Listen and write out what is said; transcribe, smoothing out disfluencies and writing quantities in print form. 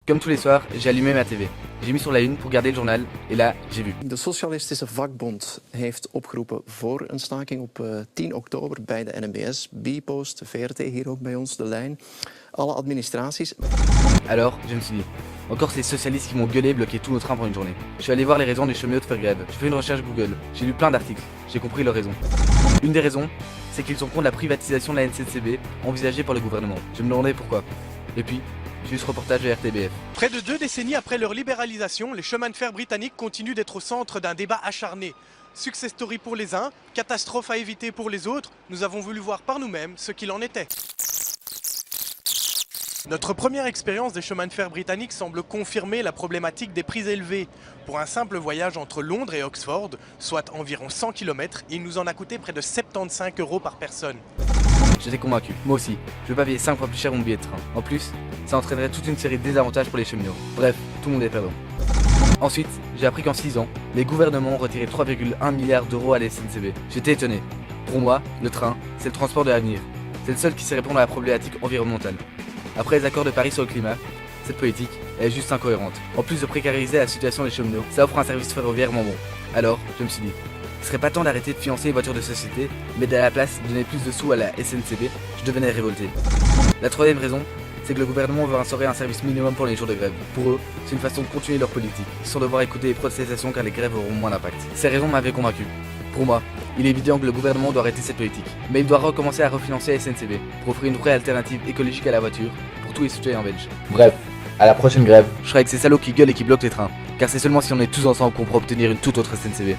Comme tous les soirs, j'ai allumé ma tv. J'ai mis sur la une pour garder le journal et là, j'ai vu. De Socialistische Vakbond heeft opgeroepen voor een staking op 10 oktober bij de NMBS, Bpost, VRT, hier ook bij ons de lijn. Alle administraties. Alors, je me suis dit, encore ces socialistes qui m'ont gueulé et bloqué tous nos trains pour une journée. Je suis allé voir les raisons des cheminots de faire grève. J'ai fait une recherche Google. J'ai lu plein d'articles. J'ai compris leurs raisons. Une des raisons, c'est qu'ils sont contre la privatisation de la NCCB envisagée par le gouvernement. Je me demandais pourquoi. Et puis, j'ai vu ce reportage de RTBF. Près de 2 décennies après leur libéralisation, les chemins de fer britanniques continuent d'être au centre d'un débat acharné. Success story pour les uns, catastrophe à éviter pour les autres, nous avons voulu voir par nous-mêmes ce qu'il en était. Notre première expérience des chemins de fer britanniques semble confirmer la problématique des prix élevés. Pour un simple voyage entre Londres et Oxford, soit environ 100 km, il nous en a coûté près de 75 € par personne. J'étais convaincu, moi aussi, je veux pas payer 5 fois plus cher mon billet de train. En plus, ça entraînerait toute une série de désavantages pour les cheminots. Bref, tout le monde est perdant. Ensuite, j'ai appris qu'en 6 ans, les gouvernements ont retiré 3,1 milliards d'euros à la SNCB. J'étais étonné. Pour moi, le train, c'est le transport de l'avenir. C'est le seul qui sait répondre à la problématique environnementale. Après les accords de Paris sur le climat, cette politique est juste incohérente. En plus de précariser la situation des cheminots, ça offre un service ferroviaire moins bon. Alors, je me suis dit, ce serait pas temps d'arrêter de financer les voitures de société, mais à la place de donner plus de sous à la SNCB, je devenais révolté. La troisième raison, c'est que le gouvernement veut instaurer un service minimum pour les jours de grève. Pour eux, c'est une façon de continuer leur politique, sans devoir écouter les protestations car les grèves auront moins d'impact. Ces raisons m'avaient convaincu. Pour moi, il est évident que le gouvernement doit arrêter cette politique. Mais il doit recommencer à refinancer la SNCB pour offrir une vraie alternative écologique à la voiture pour tous les citoyens belges. Bref, à la prochaine grève, je serai avec ces salauds qui gueulent et qui bloquent les trains. Car c'est seulement si on est tous ensemble qu'on pourra obtenir une toute autre SNCB.